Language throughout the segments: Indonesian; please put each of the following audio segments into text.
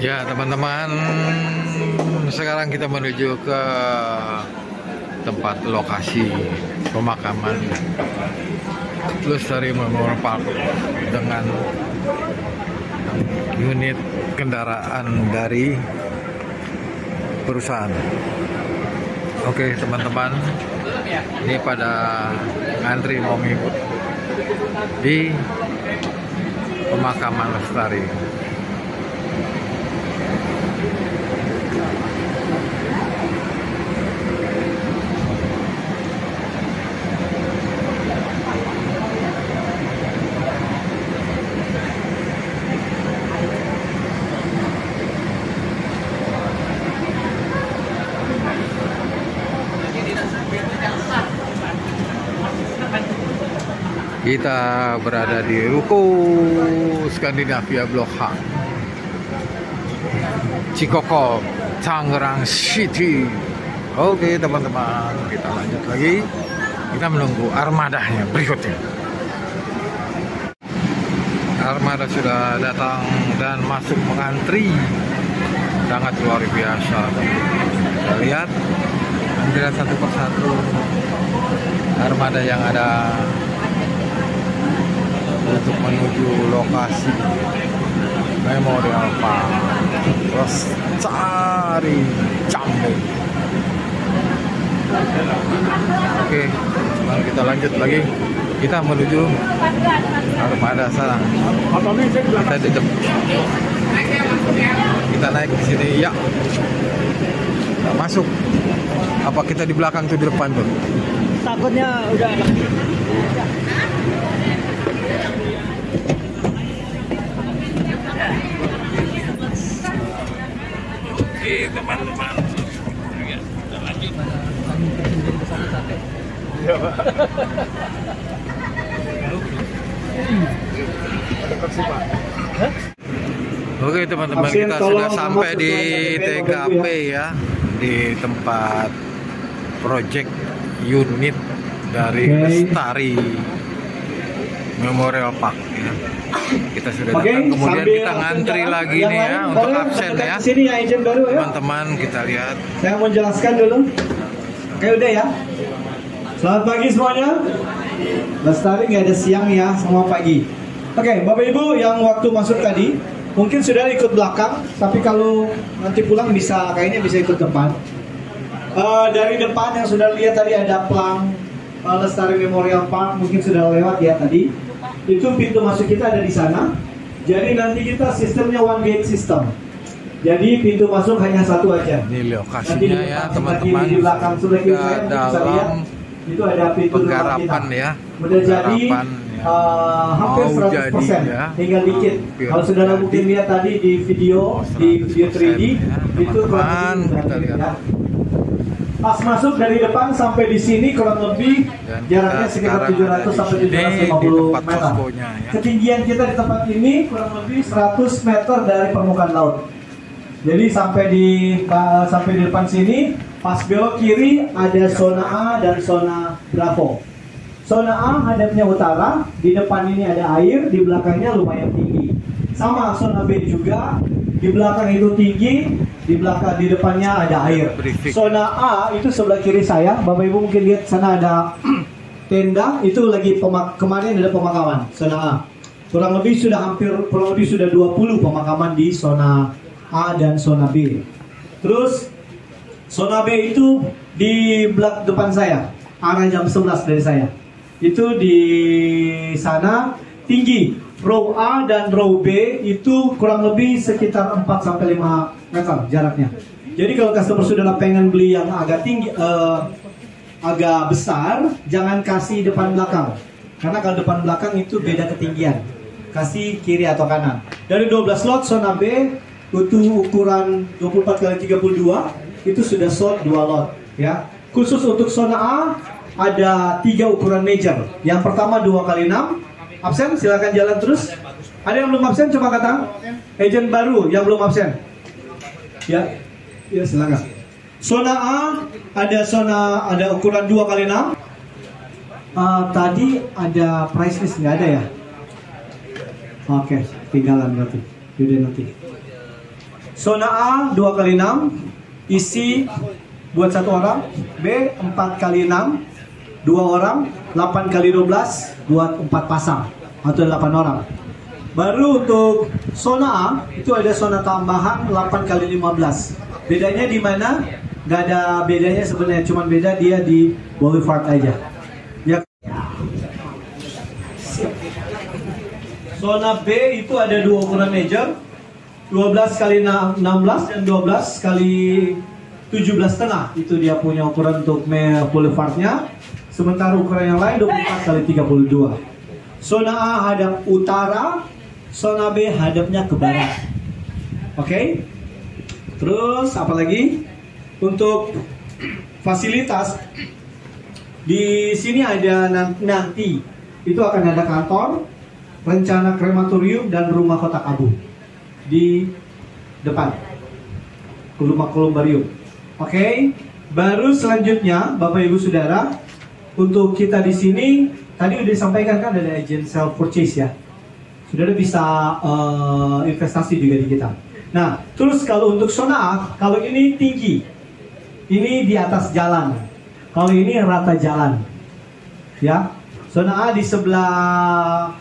Ya teman-teman, sekarang kita menuju ke tempat lokasi pemakaman Lestari Memorial Park dengan unit kendaraan dari perusahaan. Oke teman-teman, ini pada ngantri mau ngikut di pemakaman Lestari. Kita berada di Ruko Skandinavia Blok H, Cikokol, Tangerang City. Oke teman-teman, kita lanjut lagi. Kita menunggu armadanya berikutnya. Armada sudah datang dan masuk mengantri, sangat luar biasa. Kita lihat antrian satu persatu armada yang ada untuk menuju lokasi Memorial Park Lestari Jambe. Oke, mari kita lanjut lagi. Kita menuju armada sana. Kita di depan. Kita naik ke sini ya. Kita masuk. Apa kita di belakang tuh, di depan tuh? Takutnya udah. Oke teman-teman, ya, kita lanjut. Oke teman-teman, kita sudah sampai di TKP ya, di tempat project unit dari Lestari Memorial Park ya. Kita sudah datang, kemudian kita ngantri lagi nih ya untuk absen ya. Teman-teman kita lihat. Saya mau jelaskan dulu. Oke udah ya. Selamat pagi semuanya. Lestari nggak ada siang ya, semua pagi. Oke, Bapak Ibu yang waktu masuk tadi mungkin sudah ikut belakang, tapi kalau nanti pulang kayaknya bisa ikut depan. Dari depan yang sudah lihat tadi ada plang Lestari Memorial Park, mungkin sudah lewat ya tadi. Itu pintu masuk kita ada di sana. Jadi nanti kita sistemnya one gate system. Jadi pintu masuk hanya satu aja. Ini lokasinya ya teman-teman. Di belakang sudah kita bisa lihat. Itu ada pintu penggarapan ya. Udah jadi hampir 100%. Ya. Tinggal dikit. Kalau saudara mungkin lihat tadi di video 3D ya, itu teman-teman kita lihat. Ya. Pas masuk dari depan sampai di sini kurang lebih jaraknya sekitar 700 sampai 750 meter. Ya. Ketinggian kita di tempat ini kurang lebih 100 meter dari permukaan laut. Jadi sampai di depan sini, pas belok kiri ada zona A dan zona Bravo. Zona A hadapnya utara, di depan ini ada air, di belakangnya lumayan tinggi. Sama zona B juga, di belakang itu tinggi, di depannya ada air. Zona A itu sebelah kiri saya, Bapak Ibu mungkin lihat sana ada tenda, itu lagi kemarin ada pemakaman zona A. Kurang lebih sudah 20 pemakaman di zona A dan zona B. Terus zona B itu di belakang depan saya, arah jam 11 dari saya. Itu di sana tinggi. Row A dan row B itu kurang lebih sekitar 4-5 meter jaraknya. Jadi kalau customer sudah pengen beli yang agak tinggi, agak besar, jangan kasih depan belakang. Karena kalau depan belakang itu beda ketinggian. Kasih kiri atau kanan. Dari 12 slot zona B itu ukuran 24x32, itu sudah slot 2 lot ya. Khusus untuk zona A ada 3 ukuran major. Yang pertama 2x6. Absen, silakan jalan terus. Ada yang belum absen, coba kata. Agent baru yang belum absen. Ya, ya silakan. Zona A ada ukuran 2x6. Tadi ada price list nggak ada ya? Oke, tinggalan berarti. Yaudah nanti. Zona A 2x6 isi buat 1 orang. B 4x6 2 orang. 8x12 buat 4 pasang atau 8 orang. Baru untuk zona A itu ada zona tambahan 8x15. Bedanya di mana? Gak ada bedanya sebenarnya, cuman beda dia di boulevard aja. Ya. Zona B itu ada 2 ukuran major, 12x16 dan 12x17,5. Itu dia punya ukuran untuk boulevardnya. Sementara ukuran yang lain 24x32. Zona A hadap utara, zona B hadapnya ke barat. Oke? Terus apa lagi? Untuk fasilitas di sini ada nanti itu akan ada kantor, rencana krematorium dan rumah kotak abu di depan rumah kolumbarium. Oke, baru selanjutnya Bapak Ibu Saudara, untuk kita di sini tadi udah disampaikan kan ada agent self purchase ya. Saudara bisa investasi juga di kita. Nah, terus kalau untuk zona A, kalau ini tinggi, ini di atas jalan. Kalau ini rata jalan, ya. Zona A di sebelah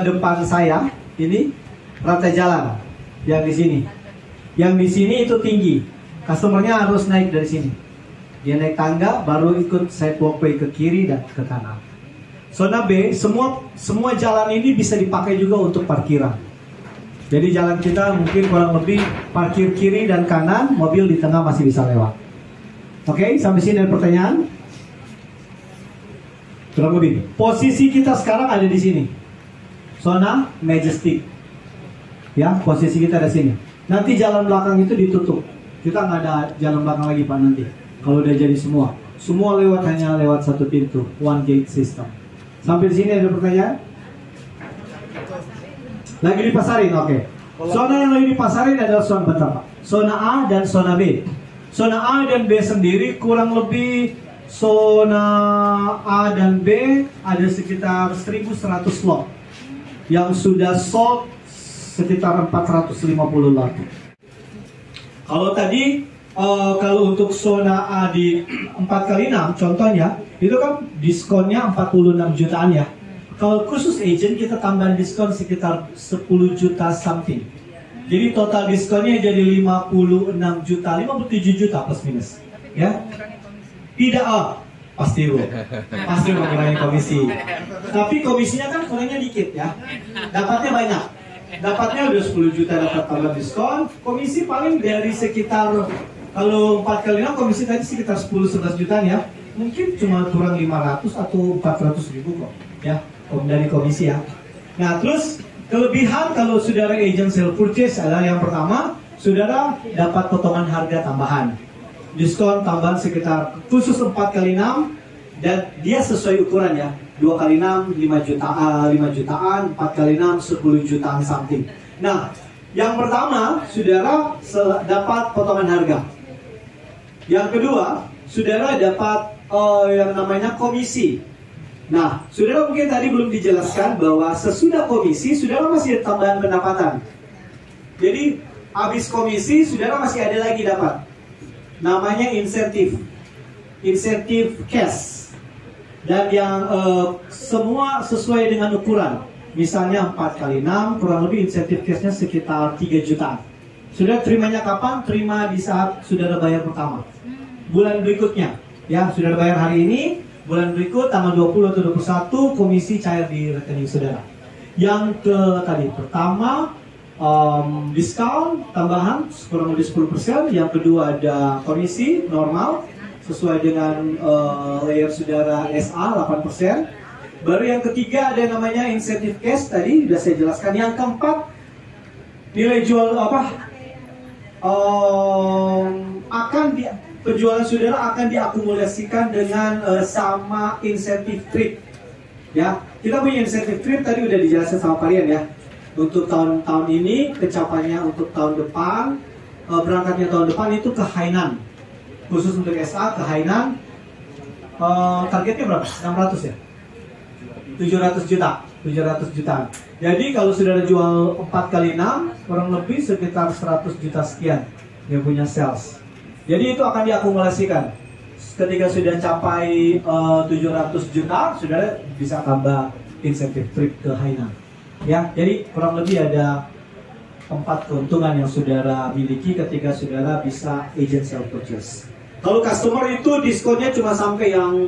depan saya, ini rata jalan. Yang di sini, yang di sini itu tinggi. Customernya harus naik dari sini. Dia naik tangga, baru ikut side walkway ke kiri dan ke kanan. Zona B, semua jalan ini bisa dipakai juga untuk parkiran. Jadi jalan kita mungkin kurang lebih parkir kiri dan kanan, mobil di tengah masih bisa lewat. Oke, sampai sini ada pertanyaan? Kurang lebih. Posisi kita sekarang ada di sini. Zona Majestic. Ya, posisi kita ada sini. Nanti jalan belakang itu ditutup. Kita nggak ada jalan belakang lagi Pak nanti. Kalau udah jadi semua hanya lewat satu pintu, one gate system. Sampai di sini ada pertanyaan? Lagi dipasarin, oke. Zona yang lagi dipasarin adalah zona berapa? Zona A dan zona B. Zona A dan B sendiri kurang lebih zona A dan B ada sekitar 1.100 lot yang sudah sold sekitar 450 lot. Kalau tadi kalau untuk zona A di 4x6 contohnya itu kan diskonnya 46 jutaan ya. Kalau khusus agent kita tambah diskon sekitar 10 juta something. Jadi total diskonnya jadi 56 juta, 57 juta plus minus. Ya. Tidak pasti mengurangi komisi. Tapi komisinya kan kurangnya dikit ya. Dapatnya banyak. Dapatnya udah 10 juta dapat tambah diskon. Komisi paling dari sekitar kalau 4x6 komisi tadi sekitar 10-11 jutaan ya. Mungkin cuma kurang 500 atau 400 ribu kok. Ya. Dari komisi ya. Nah terus kelebihan kalau saudara agent sale purchase adalah yang pertama, saudara dapat potongan harga tambahan, diskon tambahan sekitar khusus 4x6 dan dia sesuai ukuran ya, 2x6 5 jutaan, 4x6 10 jutaan something. Nah yang pertama saudara dapat potongan harga. Yang kedua saudara dapat yang namanya komisi. Nah, saudara mungkin tadi belum dijelaskan bahwa sesudah komisi, saudara masih ada tambahan pendapatan. Jadi, habis komisi, saudara masih ada lagi dapat. Namanya insentif. Insentif cash. Dan yang semua sesuai dengan ukuran. Misalnya 4x6, kurang lebih insentif cashnya sekitar 3 jutaan. Saudara terimanya kapan? Terima di saat saudara bayar pertama. Bulan berikutnya. Ya, saudara bayar hari ini. Bulan berikut tanggal 20 atau 21 komisi cair di rekening saudara. Yang tadi pertama diskon tambahan kurang lebih 10%. Yang kedua ada komisi normal sesuai dengan layer saudara SA 8%. Baru yang ketiga ada namanya insentif cash tadi sudah saya jelaskan. Yang keempat nilai jual penjualan saudara akan diakumulasikan dengan sama insentif trip. Ya, kita punya insentif trip tadi udah dijelaskan sama kalian ya. Untuk tahun ini kecapaiannya untuk tahun depan, berangkatnya tahun depan itu ke Hainan. Khusus untuk SA ke Hainan. Targetnya berapa? 600 ya? 700 juta. 700 juta. Jadi kalau saudara jual 4 kali 6, kurang lebih sekitar 100 juta sekian yang punya sales. Jadi itu akan diakumulasikan. Ketika sudah capai 700 juta, saudara bisa tambah insentif trip ke Hainan. Ya, jadi kurang lebih ada 4 keuntungan yang saudara miliki ketika saudara bisa agent self purchase. Kalau customer itu diskonnya cuma sampai yang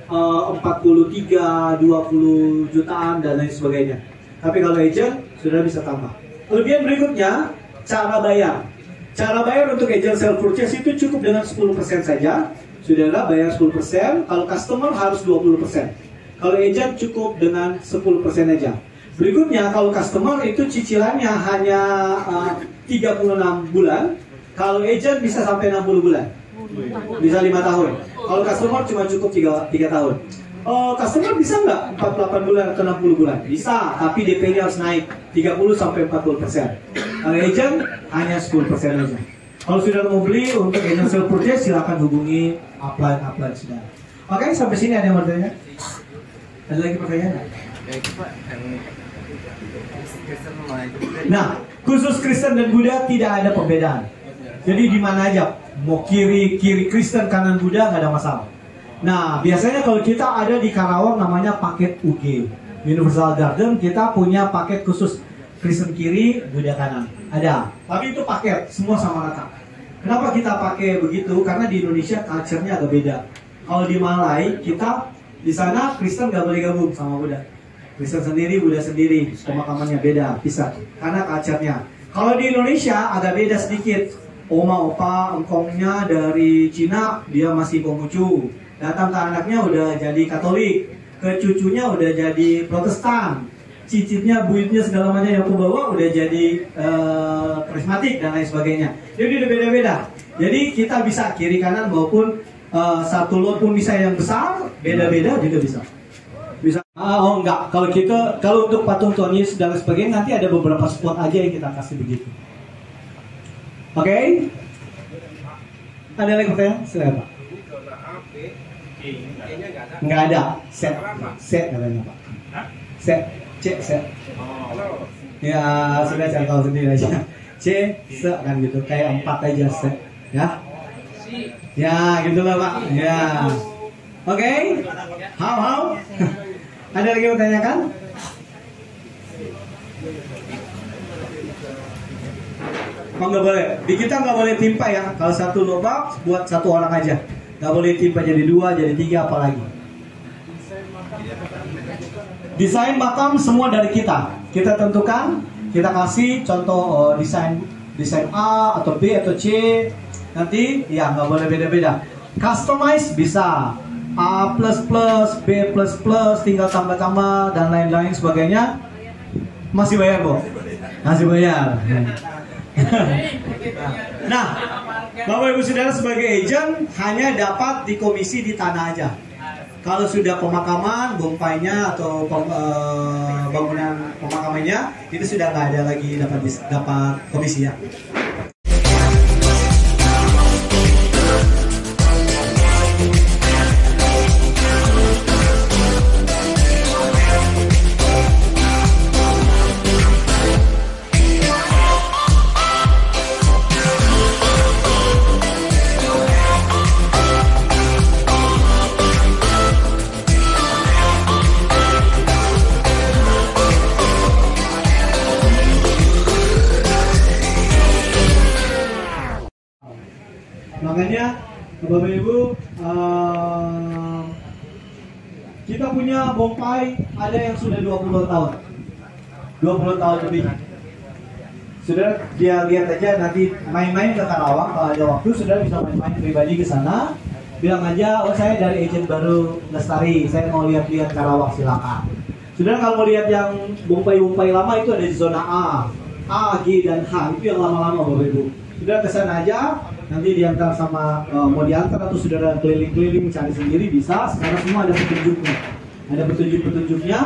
43, 20 jutaan dan lain sebagainya. Tapi kalau agent, saudara bisa tambah. Kelebihan berikutnya, cara bayar. Cara bayar untuk agent self purchase itu cukup dengan 10% saja. Saudara bayar 10%, kalau customer harus 20%. Kalau agent cukup dengan 10% aja. Berikutnya, kalau customer itu cicilannya hanya 36 bulan. Kalau agent bisa sampai 60 bulan. Bisa 5 tahun. Kalau customer cuma cukup 3 tahun. Customer bisa nggak 48 bulan atau 60 bulan? Bisa, tapi DP-nya harus naik 30 sampai 40%. Kalau agent hanya 10% aja. Kalau sudah mau beli untuk agent self purchase, silakan hubungi upline sudah. Oke, sampai sini ada yang mau bertanya? Ada lagi pertanyaan? Nah, khusus Kristen dan Buddha tidak ada perbedaan. Jadi di mana aja, mau kiri Kristen, kanan Buddha, nggak ada masalah. Nah, biasanya kalau kita ada di Karawang namanya paket UG, Universal Garden, kita punya paket khusus Kristen kiri, Buddha kanan. Ada, tapi itu paket, semua sama rata. Kenapa kita pakai begitu? Karena di Indonesia culture-nya agak beda. Kalau di Malai, kita di sana Kristen nggak boleh gabung sama Buddha. Kristen sendiri, Buddha sendiri, pemakamannya beda, pisah. Karena culture-nya. Kalau di Indonesia agak beda sedikit. Oma, opa, engkongnya dari Cina, dia masih Konghucu. Datang ke anaknya udah jadi Katolik, ke cucunya udah jadi Protestan, cicitnya, buyutnya segala macam yang aku bawa udah jadi karismatik dan lain sebagainya. Jadi udah beda-beda. Jadi kita bisa kiri kanan maupun satu lot pun bisa yang besar, beda-beda juga bisa. Bisa. Oh enggak, kalau untuk patung Tuhan Yesus dan lain sebagainya nanti ada beberapa spot aja yang kita kasih begitu. Oke? Ada lagi pertanyaan? Silakan Pak. Nggak ada. Set katanya Pak. Set. Ya sudah cari tahu sendiri aja. Se kan gitu, kayak 4 aja set. Ya gitulah Pak. Ya. Oke? How? Ada lagi yang tanyakan? Oh nggak boleh. Di kita nggak boleh timpa ya. Kalau satu lubang buat satu orang aja. Nggak boleh timpa jadi 2, jadi 3 apalagi. Desain makam semua dari kita. Kita tentukan, kita kasih contoh desain A atau B atau C. Nanti ya nggak boleh beda-beda. Customize bisa A++, B++, tinggal tambah-tambah dan lain-lain sebagainya. Masih bayar kok. Masih bayar. Nah, Bapak Ibu Saudara sebagai agent hanya dapat di komisi di tanah aja. Kalau sudah pemakaman, bompainya atau bangunan pemakamannya itu sudah nggak ada lagi dapat komisi ya. Makanya Bapak Ibu kita punya bongkai ada yang sudah 20 tahun 20 tahun lebih. Sudah dia lihat aja nanti main-main ke Karawang, kalau ada waktu sudah bisa main-main pribadi ke sana. Bilang aja, oh saya dari agent baru Lestari, saya mau lihat-lihat Karawang, silakan. Sudah kalau mau lihat yang bongkai-bongkai lama itu ada di zona A, G dan H, itu yang lama-lama Bapak Ibu. Sudah ke sana aja. Nanti diantar sama mau diantar atau saudara keliling-keliling cari sendiri bisa. Sekarang semua ada petunjuknya. Ada petunjuk-petunjuknya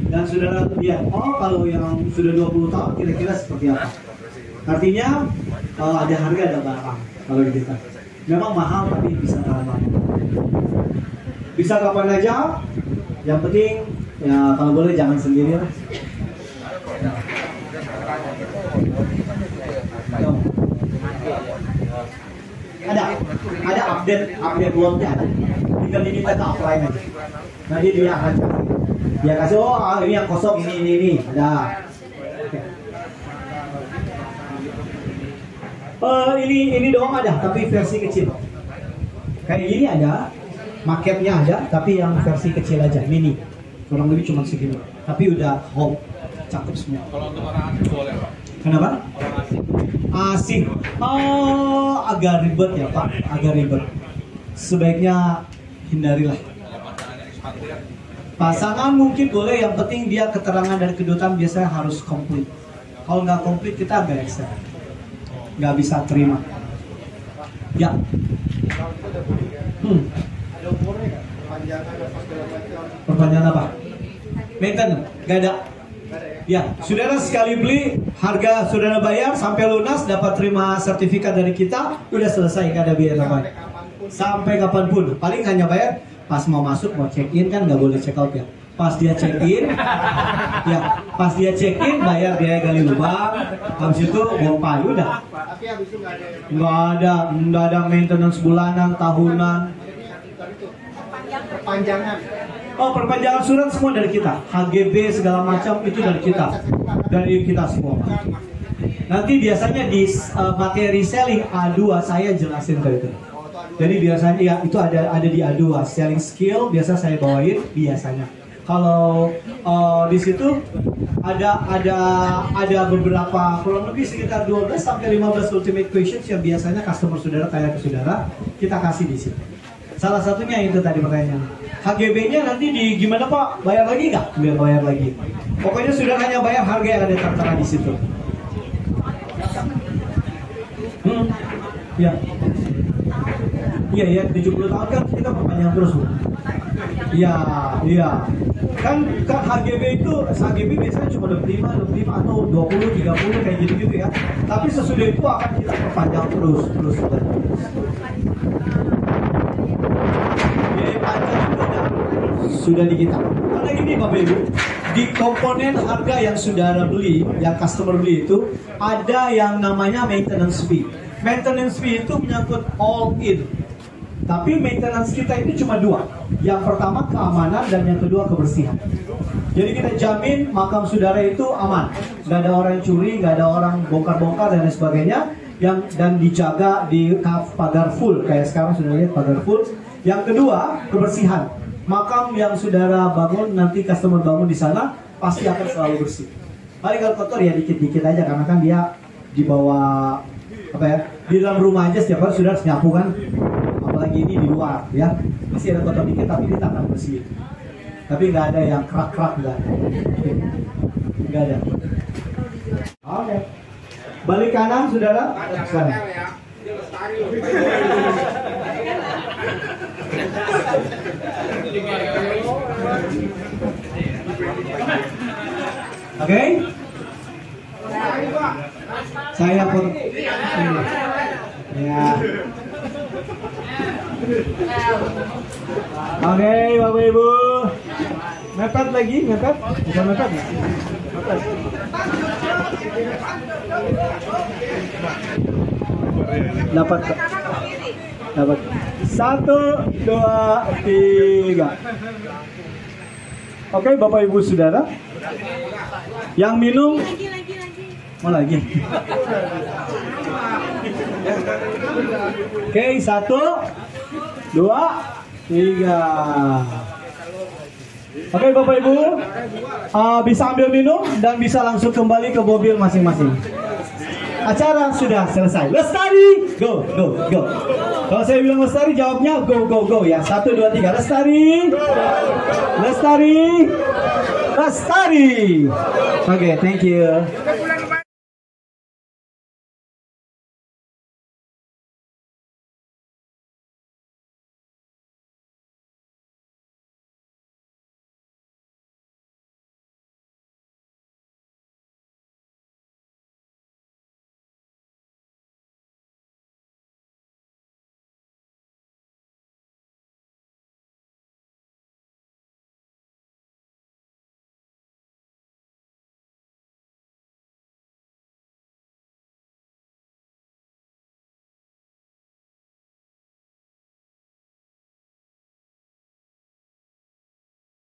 dan saudara lihat, oh kalau yang sudah 20 tahun kira-kira seperti apa. Artinya ada harga ada barang kalau di kita. Memang mahal tapi bisa tahan lama. Bisa kapan aja. Yang penting Ya kalau boleh jangan sendiri lah. Ada update loadnya ada. Tinggal diminta ke offline aja. Nanti dia akan kasih oh ini yang kosong ini ada. Ini doang ada tapi versi kecil. Kayak gini ada, marketnya ada tapi yang versi kecil aja, mini. Kurang lebih cuma segini. Tapi udah home, cakep semua. Kalau untuk orang asing boleh, Pak? Kenapa? Asing. Oh, agak ribet ya Pak, agak ribet. Sebaiknya hindarilah. Pasangan mungkin boleh, yang penting dia keterangan dari kedutaan biasanya harus komplit. Kalau nggak komplit kita agak ekstrim, nggak bisa terima. Ya. Perpanjangan apa? Maintenance, nggak ada. Ya, saudara sekali beli, harga saudara bayar sampai lunas, dapat terima sertifikat dari kita, udah selesai, nggak ada biaya tambahan. Sampai kapanpun, paling hanya bayar pas mau masuk, mau check in kan nggak boleh check out ya. Pas dia check in, bayar biaya gali lubang, habis itu pompa, udah. Nggak ada maintenance bulanan, tahunan. Perpanjangan. Oh, perpanjangan surat semua dari kita. HGB segala macam itu dari kita semua. Nanti biasanya di materi selling A2 saya jelasin ke itu. Jadi biasanya ya itu ada di A2 selling skill, biasa saya bawain biasanya. Kalau di situ ada beberapa, kurang lebih sekitar 12 sampai 15 ultimate questions yang biasanya customer saudara tanya ke saudara, kita kasih di situ. Salah satunya itu tadi pertanyaan. HGB-nya nanti di gimana Pak? Bayar lagi nggak? Biar bayar lagi. Pokoknya sudah hanya bayar harga yang ada tertera di situ. Ya. Iya, 70 tahun kan kita perpanjang terus, Bu. Iya. Kan HGB biasanya cuma 25 atau 20, 30 kayak gitu-gitu ya. Tapi sesudah itu akan kita perpanjang terus. Sudah di kita. Karena gini Bapak Ibu, di komponen harga yang saudara beli, yang customer beli itu ada yang namanya maintenance fee. Maintenance fee itu menyangkut all in. Tapi maintenance kita itu cuma dua. Yang pertama keamanan dan yang kedua kebersihan. Jadi kita jamin makam saudara itu aman. Gak ada orang curi, gak ada orang bongkar-bongkar dan lain sebagainya. Dan dijaga di pagar full. Kayak sekarang sudah lihat pagar full. Yang kedua kebersihan. Makam yang saudara bangun, nanti customer bangun di sana pasti akan selalu bersih. Paling kalau kotor ya dikit-dikit aja karena kan dia di bawah di dalam rumah aja setiap hari saudara harus nyapu kan, apalagi ini di luar ya masih ada kotor dikit tapi dia akan bersih. Tapi nggak ada yang kerak-kerak, nggak ada. Oke. Balik kanan saudara. Sekarang. Oke. Saya pun ya. Oke, Bapak Ibu. Mepet lagi, mepet. Bukan mepet ya? Mepet. Dapat. 1, 2, 3. Oke, Bapak Ibu Saudara. Yang minum mau lagi. Oke, 1, 2, 3. Oke, Bapak Ibu, bisa ambil minum dan bisa langsung kembali ke mobil masing-masing. Acara sudah selesai. Lestari, go. Kalau saya bilang lestari, jawabnya go ya. 1, 2, 3. Lestari. Oke, thank you.